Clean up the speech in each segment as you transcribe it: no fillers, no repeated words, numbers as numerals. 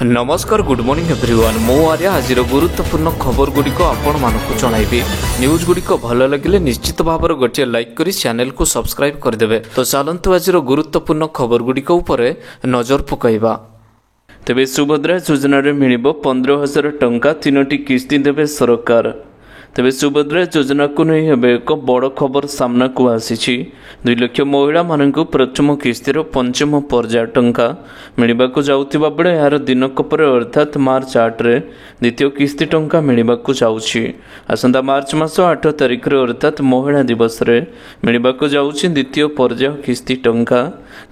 नमस्कार good morning everyone मो आर्य आज गुरुत्वपूर्ण खबर गुड़िक आपण मानक जनइबी न्यूज गुड़िक भल लगे निश्चित भाव गोटे लाइक करी चैनल को सब्सक्राइब करदे। तो चलतु आज गुरुत्वपूर्ण खबर गुड़िक उपर नजर पकईबा। तेबे सुभद्रा योजन मिल 15,000 टंका 3टी किस्ती देवे सरकार। तेबे सुभद्रा योजना को नहीं हेबे एक बड़ खबर सामना को आसी 2 लाख महिला मानक प्रथम किस्तिर पंचम पर्याय टंका मिलवाक जाउथिबा बेले यार दिनक पर अर्थात मार्च 8 रे द्वितीय किस्ती टंका मिलवाक जाउछि। आसंता मार्च मास 8 तारिख रे अर्थात महिला दिवस रे मिलवाक जाउछि द्वितीय पर्याय किस्ती टंका।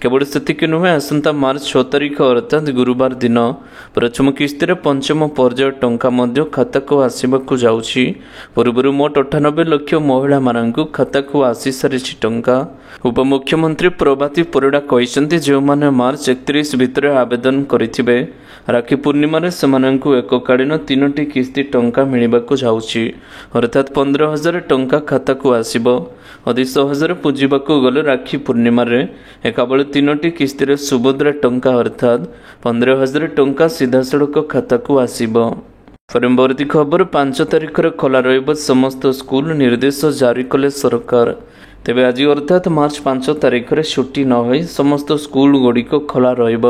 केवल सेतिक नुहे आसंता मार्च 6 तारिख अर्थात गुरुवार दिन प्रथम किस्तिर पंचम पर्याय टंका मध्य खाता को आसीबाक जाउछि। पूर्व मोट 98 लाख महिला मानक खाता को आसी सारी टंका। उपमुख्यमंत्री प्रभाती परिड़ा कहते जो मैंने मार्च 31 भितर आवेदन करेंगे राखी पूर्णिम से एककालीन 3टी किस्ती टंका मिलवाक जाउछि। अर्थात 15,000 टंका खाता को आसीबो। अति सहजरे पुजिबाक गले राखी पूर्णिम एकाबले 3टी किस्ती सुभद्रा टंका अर्थात 15,000 टंका सीधा सड़क खाता को आसीबो। परवर्ती खबर 5 तारिख खोला रहिब समस्त स्कूल निर्देश जारी कले सरकार। तेबे आज अर्थात मार्च 5 तारिख रे छुट्टी न होई समस्त स्कूल गुड़िक खोला रहिब।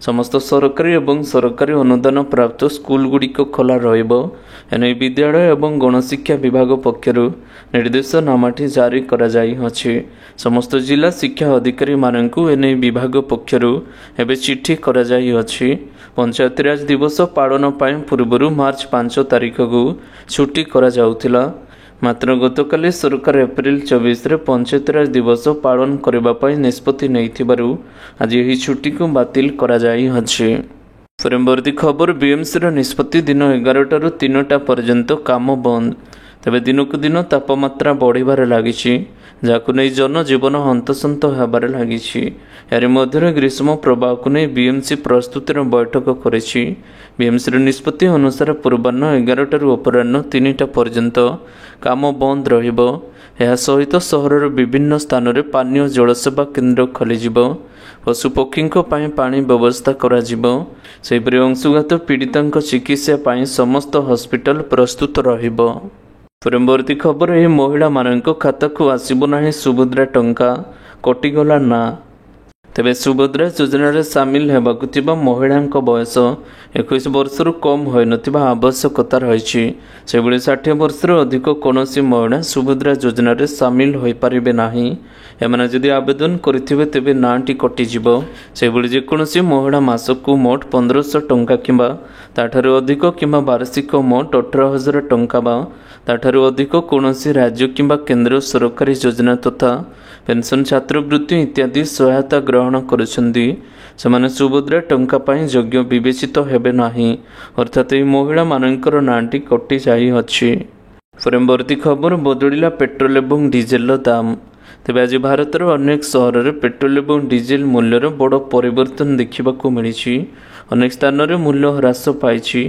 समस्त सरकारी एवं सरकारी अनुदान प्राप्त स्कूल गुड़िक खोला रहिब। एने विद्यालय एवं गणशिक्षा विभाग पक्षरु निर्देशनामाटी जारी करा जाई अछि। समस्त जिला शिक्षा अधिकारी मानकु एने विभाग पक्षरु एबे चिट्ठी करा जाई अछि। पंचायतीराज दिवस पालन पाई पूर्व मार्च 5 तारिख को छुट्टी करा जाउथिला। मात्र गतकाली सरकार एप्रिल 24 रे पंचायतीराज दिवस पालन करबा पाई निष्पत्ति नैथिबारु आज एही छुट्टी को बातिल करा जाई अछि। परवर्ती खबर बीएमसी रो निष्पत्ति दिन 11 टारू 3टा पर्यंत काम बंद। तेबे दिनकु दिन तापमात्रा बढ़िबार लागिछि जाकु नै जनजीवन हंतसंत हेबार लागिछि। यार मध्य ग्रीष्म प्रवाह को नहीं बीएमसी प्रस्तुतिर बैठक करेछि। बीएमसी निष्पत्ति अनुसार पूर्वाह्न 11 टारू अपराह्न 3टा पर्यंत काम बंद रहिबो। यह सहित सहरर विभिन्न स्थान रे पानीय जलसेवा केन्द्र खोलिजिबो। पशुपक्षी पानी व्यवस्था करा जिवो। सेहिपरि अंशुघात पीड़ितांक चिकित्सा पाई समस्त हॉस्पिटल प्रस्तुत रहिबो। परवर्ती खबर यह महिला मानक खाता को आसीबो नाही सुभद्रा टंका कटिगला ना। तेबे सुभद्रा योजन सामिल हेबाकु थिबा महिलांक बयस 21 वर्षरु कम होई नथिबा आवश्यकता रहिछि। सेबळे 60 वर्षरु अधिक कोनोसी महिला सुभद्रा योजन सामिल होई परिबे नाही। एमाने जदि आवेदन करिथिबे तेबे नाटी कटि जिवो। सेबळे जे कोनोसी महिला मासकु मोट 1500 टंका किंबा ताठारु अधिक किंबा वार्षिक मोट 18,000 टंका बा ताठारु अधिक कोनोसी राज्य किंबा केंद्र सरकारी योजना तथा पेंशन छात्रवृत्ति इत्यादि सहायता ग्रहण करुछन्ति सेमाने सुभद्रा टंका पाई योग्य विवेचित हेबे नाही। अर्थात एही महिला मानकर नाटी कटि जाई अछि। परवर्ती खबर बदलिला पेट्रोल एवं डीजेल दाम। तेबे आज भारतर अनेक सहर में पेट्रोल एवं डीजेल मूल्यर बड़ परिवर्तन देखा मिली। अनेक स्थान में मूल्य ह्रास पाई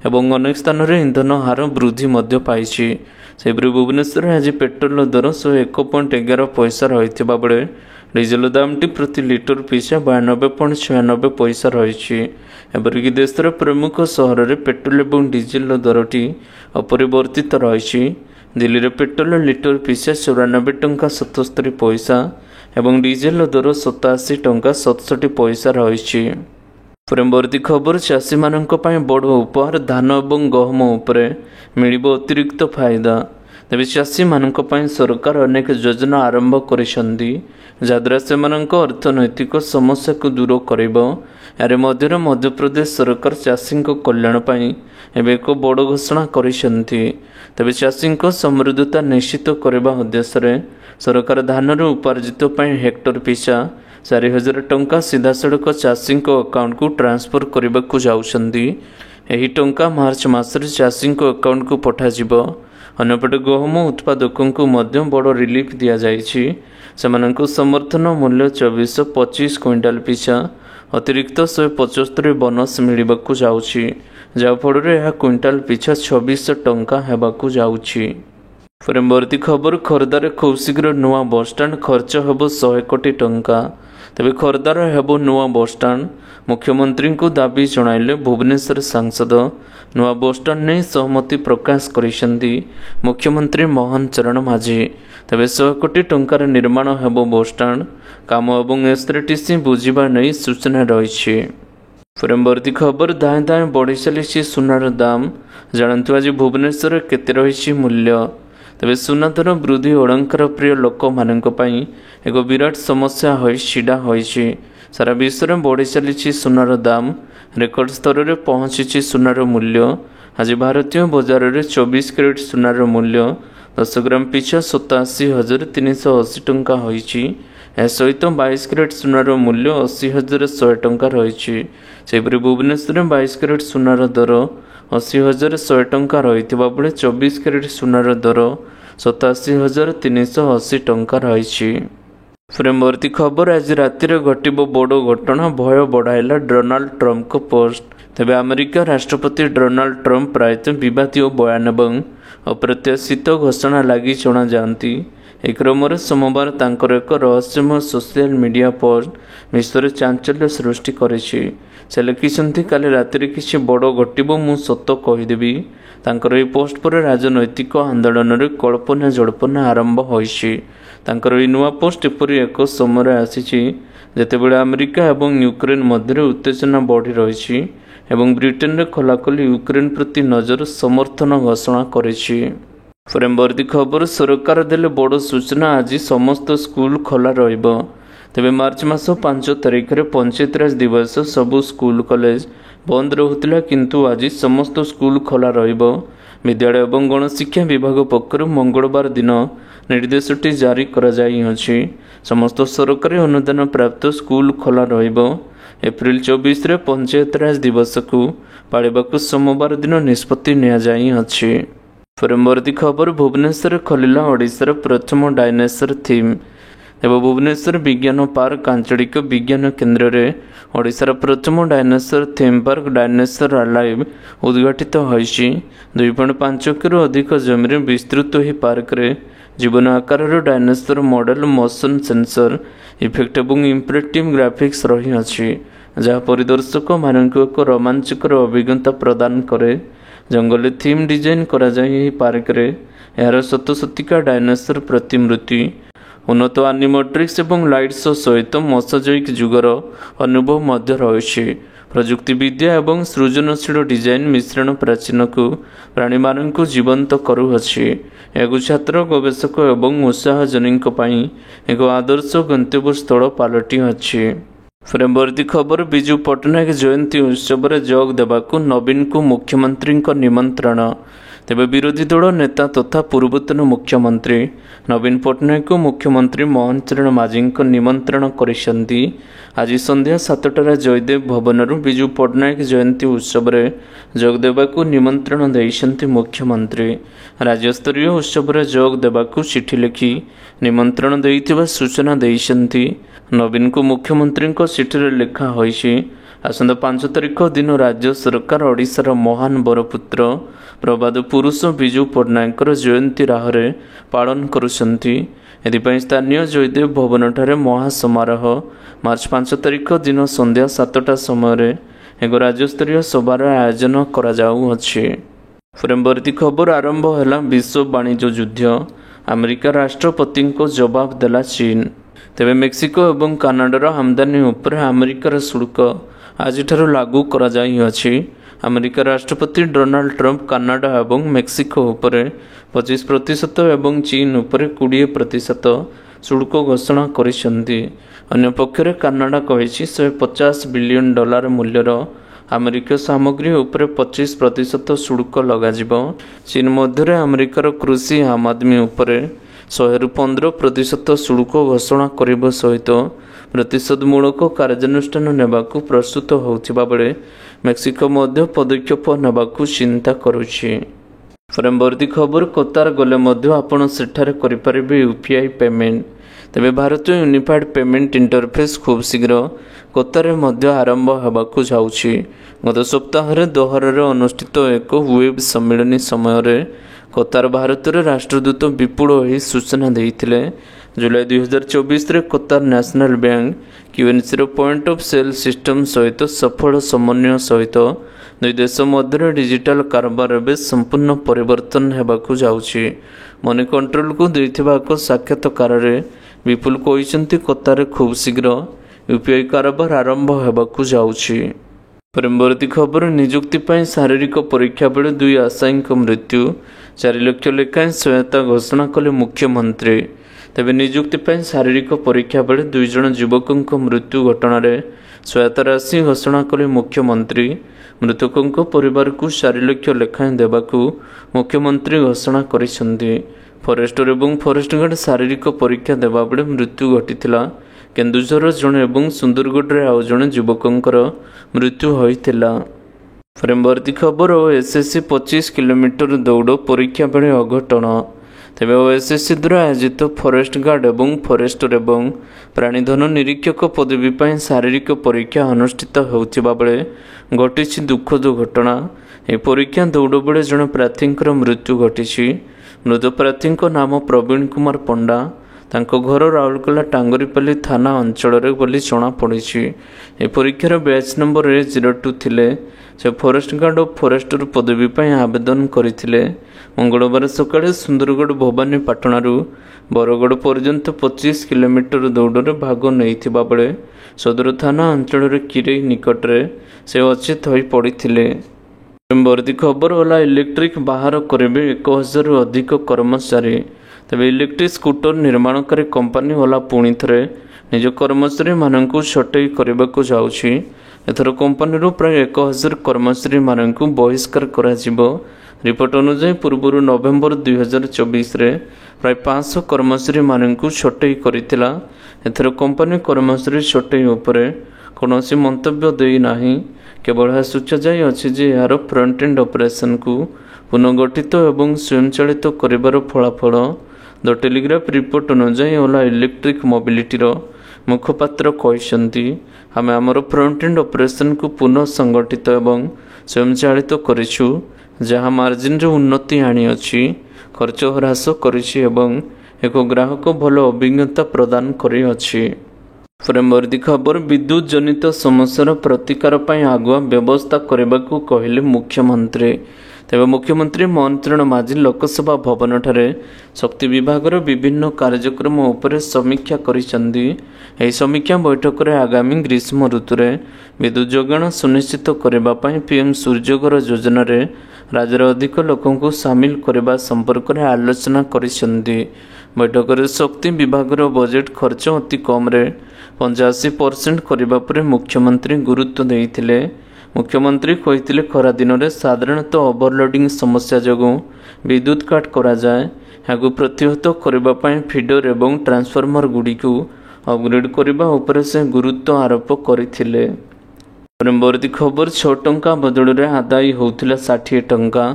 एवं अनेक स्थान में इंधन हार वृद्धि पाई। सेपरि भुवनेश्वर आज पेट्रोल दर 101.11 पैसा रही बेले डीजेल दामटी प्रति लिटर पिछा 92.96 पैसा रही। एपरिक देशर प्रमुख सहर में पेट्रोल एवं डीजेल दरटी अपरिवर्तित रही। दिल्ली रे पेट्रोल लिटर पिछा 94 टंका 77 पैसा एवं डीजेल दर 87 टंका 67 पैसा रही। परवर्ती खबर चाषी मानक पई बड़ उपहार धान एवं गहम उपरे मिलिबो अतिरिक्त फायदा। तेबे चाषी मानक पई सरकार अनेक योजना आरंभ करिसंदी जाद्रा सेमानक अर्थनैतिक समस्या को दूर करिबो। यार मध्य मध्य प्रदेश सरकार चाषी कल्याण पई एबे एक बड़ घोषणा करिसंती। तेबे चाषी समृद्धता निश्चित करबा उद्देश्य सरकार धान उपार्जित पई हेक्टर पिछा 4,000 टंका सीधा सड़क चाषी अकाउंट को ट्रांसफर करने को जाउछंदी। एही टंका मार्च मासरे चाषी अकाउंट को पठाजिबो। अन्यपटे गहम उत्पादकों को मध्य बड़ रिलीफ दिया जाइछि। सेमानंकु समर्थन मूल्य 2425 क्विंटाल पिछा अतिरिक्त 175 बोनस मिलिबाकु जाउछि जा फଳରେ ଏହା क्विंटाल पिछा 2600 टंका हेबाकु जाउछि। परवर्ती खबर खोर्धारे खूब शीघ्र नुआ बसस्टाण्ड खर्च हेब 100 कोटी टंका। ତେବେ ଖୋର୍ଦ୍ଧାରେ ହେବ ନୂଆ ବସଷ୍ଟାଣ୍ଡ, ମୁଖ୍ୟମନ୍ତ୍ରୀଙ୍କୁ ଦାବି ଜଣାଇଲେ ଭୁବନେଶ୍ୱର ସାଂସଦ। ନୂଆ ବସଷ୍ଟାଣ୍ଡ ନେଇ ସହମତି ପ୍ରକାଶ କରିଛନ୍ତି ମୁଖ୍ୟମନ୍ତ୍ରୀ ମୋହନ ଚରଣ ମାଝୀ। ତେବେ 100 କୋଟି ଟଙ୍କାର ନିର୍ମାଣ ହେବ ବସଷ୍ଟାଣ୍ଡ କାମ ଏବଂ ଏସ୍ଆର୍ଟିସି ବୁଝିବା ନେଇ ସୂଚନା ରହିଛି। ପରବର୍ତ୍ତୀ ଖବର, ଧାଏଁ ଧାଏଁ ବଢ଼ି ଚାଲିଛି ସୁନାର ଦାମ। ଜାଣନ୍ତୁ ଆଜି ଭୁବନେଶ୍ୱରରେ କେତେ ରହିଛି ମୂଲ୍ୟ। ତେବେ ସୁନା ଦର ବୃଦ୍ଧି ଅଳଙ୍କାର ପ୍ରିୟ ଲୋକମାନଙ୍କ ପାଇଁ ଏକ ବିରାଟ ସମସ୍ୟା ହୋଇ ଛିଡ଼ା ହୋଇଛି। ସାରା ବିଶ୍ୱରେ ବଢ଼ି ଚାଲିଛି ସୁନାର ଦାମ। ରେକର୍ଡ ସ୍ତରରେ ପହଞ୍ଚିଛି ସୁନାର ମୂଲ୍ୟ। ଆଜି ଭାରତୀୟ ବଜାରରେ 24 କ୍ୟାରେଟ୍ ସୁନାର ମୂଲ୍ୟ 10 ଗ୍ରାମ ପିଛା 87,380 ଟଙ୍କା ହୋଇଛି। ଏହା ସହିତ 22 କ୍ୟାରେଟ୍ ସୁନାର ମୂଲ୍ୟ 80,100 ଟଙ୍କା ରହିଛି। ସେହିପରି ଭୁବନେଶ୍ୱରରେ 22 କ୍ୟାରେଟ୍ ସୁନାର ଦର 80,100 ଟଙ୍କା ରହିଥିବା ବେଳେ 24 କ୍ୟାରେଟ୍ ସୁନାର ଦର 87,380 ଟଙ୍କା ରହିଛି। ପରବର୍ତ୍ତୀ ଖବର, ଆଜି ରାତିରେ ଘଟିବ ବଡ଼ ଘଟଣା, ଭୟ ବଢ଼ାଇଲା ଡୋନାଲ୍ଡ ଟ୍ରମ୍ପଙ୍କ ପୋଷ୍ଟ। ତେବେ ଆମେରିକା ରାଷ୍ଟ୍ରପତି ଡୋନାଲ୍ଡ ଟ୍ରମ୍ପ ପ୍ରାୟତଃ ବିବାଦୀୟ ବୟାନ ଏବଂ ଅପ୍ରତ୍ୟାଶିତ ଘୋଷଣା ଲାଗି ଜଣାଯାଆନ୍ତି। ଏହି କ୍ରମରେ ସୋମବାର ତାଙ୍କର ଏକ ରହସ୍ୟମୟ ସୋସିଆଲ ମିଡ଼ିଆ ପୋଷ୍ଟ ବିଶ୍ୱରେ ଚାଞ୍ଚଲ୍ୟ ସୃଷ୍ଟି କରିଛି। ସେ ଲେଖିଛନ୍ତି, କାଲି ରାତିରେ କିଛି ବଡ଼ ଘଟିବ, ମୁଁ ସତ କହିଦେବି। ତାଙ୍କର ଏହି ପୋଷ୍ଟ ପରେ ରାଜନୈତିକ ଆନ୍ଦୋଳନରେ କଳ୍ପନା ଜଳ୍ପନା ଆରମ୍ଭ ହୋଇଛି। ତାଙ୍କର ଏହି ନୂଆ ପୋଷ୍ଟ ଏପରି ଏକ ସମୟରେ ଆସିଛି ଯେତେବେଳେ ଆମେରିକା ଏବଂ ୟୁକ୍ରେନ୍ ମଧ୍ୟରେ ଉତ୍ତେଜନା ବଢ଼ି ରହିଛି ଏବଂ ବ୍ରିଟେନରେ ଖୋଲାଖୋଲି ୟୁକ୍ରେନ୍ ପ୍ରତି ନଜର ସମର୍ଥନ ଘୋଷଣା କରିଛି। ପରବର୍ତ୍ତୀ ଖବର, ସରକାର ଦେଲେ ବଡ଼ ସୂଚନା, ଆଜି ସମସ୍ତ ସ୍କୁଲ ଖୋଲା ରହିବ। ତେବେ ମାର୍ଚ୍ଚ ମାସ 5 ତାରିଖରେ ପଞ୍ଚାୟତିରାଜ ଦିବସ ସବୁ ସ୍କୁଲ କଲେଜ ବନ୍ଦ ରହୁଥିଲା, କିନ୍ତୁ ଆଜି ସମସ୍ତ ସ୍କୁଲ ଖୋଲା ରହିବ। ବିଦ୍ୟାଳୟ ଏବଂ ଗଣଶିକ୍ଷା ବିଭାଗ ପକ୍ଷରୁ ମଙ୍ଗଳବାର ଦିନ ନିର୍ଦ୍ଦେଶଟି ଜାରି କରାଯାଇଅଛି। ସମସ୍ତ ସରକାରୀ ଅନୁଦାନ ପ୍ରାପ୍ତ ସ୍କୁଲ ଖୋଲା ରହିବ। ଏପ୍ରିଲ 24ରେ ପଞ୍ଚାୟତିରାଜ ଦିବସକୁ ପାଳିବାକୁ ସୋମବାର ଦିନ ନିଷ୍ପତ୍ତି ନିଆଯାଇଅଛି। ପରବର୍ତ୍ତୀ ଖବର, ଭୁବନେଶ୍ୱରରେ ଖୋଲିଲା ଓଡ଼ିଶାର ପ୍ରଥମ ଡାଇନୋସର ଥିମ୍। ଏବେ ଭୁବନେଶ୍ୱର ବିଜ୍ଞାନ ପାର୍କ ଆଞ୍ଚଳିକ ବିଜ୍ଞାନ କେନ୍ଦ୍ରରେ ଓଡ଼ିଶାର ପ୍ରଥମ dinosaur theme park dinosaur alive ଉଦ୍ଘାଟିତ ହୋଇଛି। 2.5 ଏକରରୁ ଅଧିକ ଜମିରେ ବିସ୍ତୃତ ଏହି ପାର୍କରେ ଜୀବନ ଆକାରର dinosaur model, motion sensor effect ଏବଂ ଇମ୍ପ୍ରେଟିଭ୍ ଗ୍ରାଫିକ୍ସ ରହିଅଛି, ଯାହା ପରିଦର୍ଶକମାନଙ୍କୁ ଏକ ରୋମାଞ୍ଚକର ଅଭିଜ୍ଞତା ପ୍ରଦାନ କରେ। ଜଙ୍ଗଲରେ ଥିମ୍ ଡିଜାଇନ୍ କରାଯାଇ ଏହି ପାର୍କରେ ଏହାର ସତସତିକା ଡାଇନୋସର ପ୍ରତିମୂର୍ତ୍ତି, ଉନ୍ନତ ଆନିମେଟ୍ରିକ୍ସ ଏବଂ ଲାଇଟ୍ ଶୋ ସହିତ ମୋସାଜୋଇକ୍ ଯୁଗର ଅନୁଭବ ମଧ୍ୟ ରହିଛି। ପ୍ରଯୁକ୍ତିବିଦ୍ୟା ଏବଂ ସୃଜନଶୀଳ ଡିଜାଇନ୍ ମିଶ୍ରଣ ପ୍ରାଚୀନକୁ ପ୍ରାଣୀମାନଙ୍କୁ ଜୀବନ୍ତ କରୁଅଛି। ଏହାକୁ ଛାତ୍ର, ଗବେଷକ ଏବଂ ଉତ୍ସାହଜନୀଙ୍କ ପାଇଁ ଏକ ଆଦର୍ଶ ଗନ୍ତବ୍ୟସ୍ଥଳ ପାଲଟିଅଛି। ପରବର୍ତ୍ତୀ ଖବର, ବିଜୁ ପଟ୍ଟନାୟକ ଜୟନ୍ତୀ ଉତ୍ସବରେ ଯୋଗ ଦେବାକୁ ନବୀନଙ୍କୁ ମୁଖ୍ୟମନ୍ତ୍ରୀଙ୍କ ନିମନ୍ତ୍ରଣ। ତେବେ ବିରୋଧୀ ଦଳ ନେତା ତଥା ପୂର୍ବତନ ମୁଖ୍ୟମନ୍ତ୍ରୀ ନବୀନ ପଟ୍ଟନାୟକଙ୍କୁ ମୁଖ୍ୟମନ୍ତ୍ରୀ ମୋହନ ଚରଣ ମାଝୀଙ୍କ ନିମନ୍ତ୍ରଣ କରିଛନ୍ତି। ଆଜି ସନ୍ଧ୍ୟା 7ଟାରେ ଜୟଦେବ ଭବନରୁ ବିଜୁ ପଟ୍ଟନାୟକ ଜୟନ୍ତୀ ଉତ୍ସବରେ ଯୋଗ ଦେବାକୁ ନିମନ୍ତ୍ରଣ ଦେଇଛନ୍ତି ମୁଖ୍ୟମନ୍ତ୍ରୀ। ରାଜ୍ୟସ୍ତରୀୟ ଉତ୍ସବରେ ଯୋଗ ଦେବାକୁ ଚିଠି ଲେଖି ନିମନ୍ତ୍ରଣ ଦେଇଥିବା ସୂଚନା ଦେଇଛନ୍ତି। ନବୀନଙ୍କୁ ମୁଖ୍ୟମନ୍ତ୍ରୀଙ୍କ ଚିଠିରେ ଲେଖା ହୋଇଛି, ଆସନ୍ତା 5 ତାରିଖ ଦିନ ରାଜ୍ୟ ସରକାର ଓଡ଼ିଶାର ମହାନ ବରପୁତ୍ର ପ୍ରବାଦ ପୁରୁଷ ବିଜୁ ପଟ୍ଟନାୟକଙ୍କର ଜୟନ୍ତୀ ରାହରେ ପାଳନ କରୁଛନ୍ତି। ଏଥିପାଇଁ ସ୍ଥାନୀୟ ଜୟଦେବ ଭବନଠାରେ ମହାସମାରୋହ ମାର୍ଚ୍ଚ 5 ତାରିଖ ଦିନ ସନ୍ଧ୍ୟା 7ଟା ସମୟରେ ଏକ ରାଜ୍ୟସ୍ତରୀୟ ସଭାର ଆୟୋଜନ କରାଯାଉଅଛି। ପରବର୍ତ୍ତୀ ଖବର, ଆରମ୍ଭ ହେଲା ବିଶ୍ୱ ବାଣିଜ୍ୟ ଯୁଦ୍ଧ। ଆମେରିକା ରାଷ୍ଟ୍ରପତିଙ୍କ ଜବାବ ଦେଲା ଚୀନ। ତେବେ ମେକ୍ସିକୋ ଏବଂ କାନାଡାର ଆମଦାନୀ ଉପରେ ଆମେରିକାର ଶୁଳ୍କ ଆଜିଠାରୁ ଲାଗୁ କରାଯାଇଅଛି। ଆମେରିକା ରାଷ୍ଟ୍ରପତି ଡୋନାଲ୍ଡ ଟ୍ରମ୍ପ କାନାଡା ଏବଂ ମେକ୍ସିକୋ ଉପରେ 25% ଏବଂ ଚୀନ ଉପରେ 20% ଶୁଳ୍କ ଘୋଷଣା କରିଛନ୍ତି। ଅନ୍ୟପକ୍ଷରେ କାନାଡା କହିଛି $150 ବିଲିୟନ ମୂଲ୍ୟର ଆମେରିକୀୟ ସାମଗ୍ରୀ ଉପରେ 25% ଶୁଳ୍କ ଲଗାଯିବ। ଚୀନ ମଧ୍ୟରେ ଆମେରିକାର କୃଷି ଆମଦାନୀ ଉପରେ 100ରୁ 15% ଶୁଳ୍କ ଘୋଷଣା କରିବା ସହିତ ପ୍ରତିଶୋଧମୂଳକ କାର୍ଯ୍ୟାନୁଷ୍ଠାନ ନେବାକୁ ପ୍ରସ୍ତୁତ ହେଉଥିବା ବେଳେ ମେକ୍ସିକୋ ମଧ୍ୟ ପଦକ୍ଷେପ ନେବାକୁ ଚିନ୍ତା କରୁଛି। ପରବର୍ତ୍ତୀ ଖବର, କତାର ଗଲେ ମଧ୍ୟ ଆପଣ ସେଠାରେ କରିପାରିବେ UPI ପେମେଣ୍ଟ। ତେବେ ଭାରତୀୟ ୟୁନିଫାଏଡ୍ ପେମେଣ୍ଟ ଇଣ୍ଟରଫେସ୍ ଖୁବ୍ ଶୀଘ୍ର କତାରରେ ମଧ୍ୟ ଆରମ୍ଭ ହେବାକୁ ଯାଉଛି। ଗତ ସପ୍ତାହରେ ଦୋହାରେ ଅନୁଷ୍ଠିତ ଏକ ୱେବ୍ ସମ୍ମିଳନୀ ସମୟରେ କତାର ଭାରତରେ ରାଷ୍ଟ୍ରଦୂତ ବିପୁଳ ଏହି ସୂଚନା ଦେଇଥିଲେ। जुलाई 2024 Qatar national bank QNC point of sale system सहित सफल समन्वय सहित दुई देश मध्य डिजिटल कारबार एवं संपूर्ण परिवर्तन होगाकू जाउछि। मनी कंट्रोल को देथिबा एक साक्षात्कार विपुल कहते कतार खूब शीघ्र यूपीआई कारबार आरंभ होगाकू जाउछि। परवर्ती खबर नियुक्ति पर शारीरिक परीक्षा बेले दुई आशायी मृत्यु 4 लाख लेखाएं सहायता घोषणा कले मुख्यमंत्री। तेबे नियुक्ति पर शारीरिक परीक्षा बेले 2 जन युवकों मृत्यु घटना सहायता राशि घोषणा कले मुख्यमंत्री। मृतकों परिवार को 4 लाख लेखाएं देवाकू मुख्यमंत्री घोषणा करिसेंती। फरेस्टर एवं फरेस्ट गार्ड शारीरिक परीक्षा देवा बेले मृत्यु घटीथिला। केन्दुझर जड़े और सुंदरगढ़ आउ जड़े युवकों मृत्यु होइथिला। परवर्ती खबर एसएससी 25 किलोमीटर दौड़ परीक्षा बेले अघटन। तेबे ओएसएससी द्वारा आयोजित फरेस्ट गार्ड एवं फरेस्टर एवं प्राणीधन निरीक्षक पदवी पर शारीरिक परीक्षा अनुष्ठित होउथिबा बेले घटिछि दुखद घटना। ए परीक्षा दौड़ बेले जड़े प्रार्थी मृत्यु घटिछि। मृत प्रार्थी नाम प्रवीण कुमार पंडा। तांको घर राउरकेला टांगरीपाली थाना अंचल बोली जनापड़ी। ए परीक्षार बैच नंबर 02 थिले। से फरेस्ट गार्ड और फरेस्टर पदवी पर आवेदन करथिले। मंगलवार सकाळे सुंदरगढ़ भवानी पाटणारू बरगढ़ पर्यंत 25 किलोमीटर दौड़ भाग नैथिबा बेले सदर थाना अंचल किरेई निकटरे से अचेत होई पड़िथिले। परवर्ती खबर होला इलेक्ट्रिक बाहर करेबे 1000 रु अधिक कर्मचारी। तेबे इलेक्ट्रिक स्कूटर निर्माणकारी कंपनी होला पुणी थे निज कर्मचारी मानू छटई करने को जाउछि। एथर कंपनी प्राय 1000 कर्मचारी मानू बहिष्कार करा जिवो। रिपोर्ट अनुसार पूर्व नवेम्बर 2024 प्राय 500 कर्मचारी मानू छटई करिथिला। एथर कंपनी कर्मचारी छटई उपरे कौनसी मंतव्य देई नाही। केवल यह सूचा जाय अछि जे यार फ्रंट एंड ऑपरेशन को पुनर्गठित एवं स्वयंचालित करिबार फलाफल। द टेलीग्राफ रिपोर्ट अनुसार ओला इलेक्ट्रिक मोबिलिटीर मुखपात्र कहते आम आमर फ्रंट एंड ऑपरेशन को पुनः संगठित एवं स्वयंचालित करिछु, जहाँ मार्जिन रे उन्नति आनी अछि, खर्च ह्रास करिछि एवं एक ग्राहक भल अभिज्ञता प्रदान करि अछि। परवर्ती खबर विद्युत जनित समस्यार प्रतिकार पर आगुआ व्यवस्था करने को कहले मुख्यमंत्री। तेबे मुख्यमंत्री मोहन माझी लोकसभा भवन ठारे शक्ति विभागर विभिन्न कार्यक्रम उपरे समीक्षा करिसेंती। एही समीक्षा बैठक रे आगामी ग्रीष्म ऋतु रे विद्युत जोगाण सुनिश्चित करबा पई पीएम सूर्यघर योजना रे राज्यर अधिक लोकों को सामिल करबा संपर्क रे आलोचना करिसेंती। बैठक रे शक्ति विभागर बजेट खर्च अति कम रे 85% करबा परे मुख्यमंत्री गुरुत्व देइथिले। मुख्यमंत्री कहिथिले खरा दिन में साधारणतः ओवरलोडिंग समस्या जगू विद्युत काट करा जाए। याकू प्रतिहत करबा पई फीडर एवं ट्रांसफॉर्मर गुडी को अपग्रेड करबा उपरे से गुरुत्व आरोप करथिले। परवर्ती खबर 6 टंका बदल रे आदाय होउथिला 60 टंका।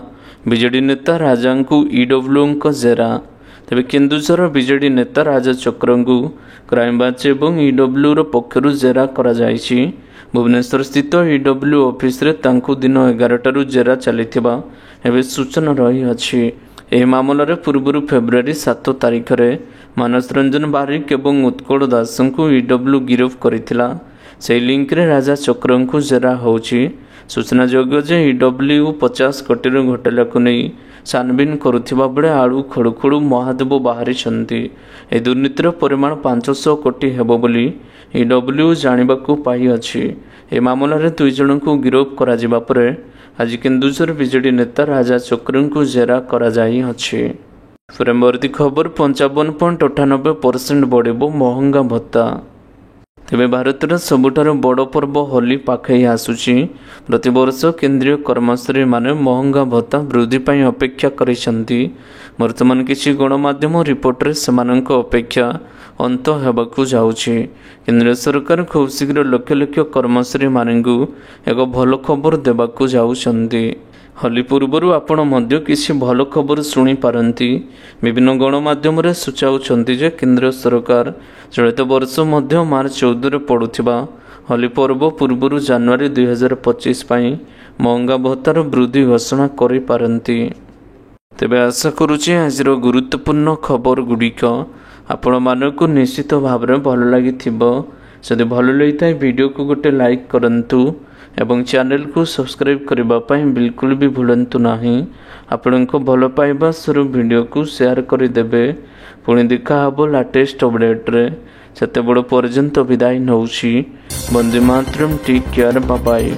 बीजेडी नेता राजा को ईडब्ल्यू को जेरा। तेबे केन्दुझर बीजेडी नेता राजा चक्रंगु क्राइमब्रांच एवं ईडब्ल्यू पक्षरु जेरा करा जायछि। भुवनेश्वर स्थित ईडब्ल्यू ऑफिस रे तांकु दिन 11 जेरा चलिथिबा एबे सूचना रही अछि। एही मामलार पूर्व फेब्रुआरी 7 तारिख रे मानस रंजन बारिक एवं उत्कल दास को ईडब्ल्यू गिरफ्त करिथिला। से लिंक रे राजा चक्रं को जेरा होछि। सूचना योग्य जे ईडब्ल्यू 50 कोटी घोटाला को नहीं छानबीन करुथिबा बेले आलू खड़ू खड़ू महादेव बाहरी छंती। ए दुर्नीतिर परिमाण 500 कोटी हेबो बोली ईडब्ल्यू जानिबाकू पाई अछि। ए मामला रे 2 जन को गिरफ्त करा जिबा परे आज केन्दुझर बीजेडी नेता राजा चक्रं को जेरा करा जाई अछि। परवर्ती खबर 55.98% बढ़िबो महंगा भत्ता। तेबे भारतर सबुठार बड़ पर्व होली पाखई आसुची। प्रतिवर्ष केंद्रीय कर्मचारी माने महंगा भत्ता वृद्धि पाई अपेक्षा करिसेंती। वर्तमान किछि गणमाध्यम रिपोर्ट रे समानक अपेक्षा अंत हेबाकू जाउछि। केंद्र सरकार खूब शीघ्र लक्ष लक्ष कर्मचारी मानकू एक भल खबर देबाकू जाउछंती। होली पूर्व आपण मध्य किसी भल खबर शुणी पारंती। विभिन्न गणमाध्यम रे सूचाउछंती जे केंद्र सरकार चलित वर्ष मध्य मार्च 14 रे पड़ुथिबा होली पर्व पूर्व जनवरी 2025 पाई महंगा भत्तार वृद्धि घोषणा करि पारंती। तेबे आशा करुछि आजिर गुरुत्वपूर्ण खबर गुड़िक ଆପଣମାନଙ୍କୁ ନିଶ୍ଚିତ ଭାବରେ ଭଲ ଲାଗିଥିବ। ଯଦି ଭଲ ଲାଗିଥାଏ ଭିଡ଼ିଓକୁ ଗୋଟେ ଲାଇକ୍ କରନ୍ତୁ ଏବଂ ଚ୍ୟାନେଲକୁ ସବସ୍କ୍ରାଇବ୍ କରିବା ପାଇଁ ବିଲକୁଲ ବି ଭୁଲନ୍ତୁ ନାହିଁ। ଆପଣଙ୍କ ଭଲ ପାଇବା ସ୍ୱରୂପ ଭିଡ଼ିଓକୁ ସେୟାର କରିଦେବେ। ପୁଣି ଦେଖା ହେବ ଲାଟେଷ୍ଟ ଅପଡେଟ୍ରେ। ସେତେବେଳେ ପର୍ଯ୍ୟନ୍ତ ବିଦାୟ ନେଉଛି। Vande Mataram, take care, bye bye.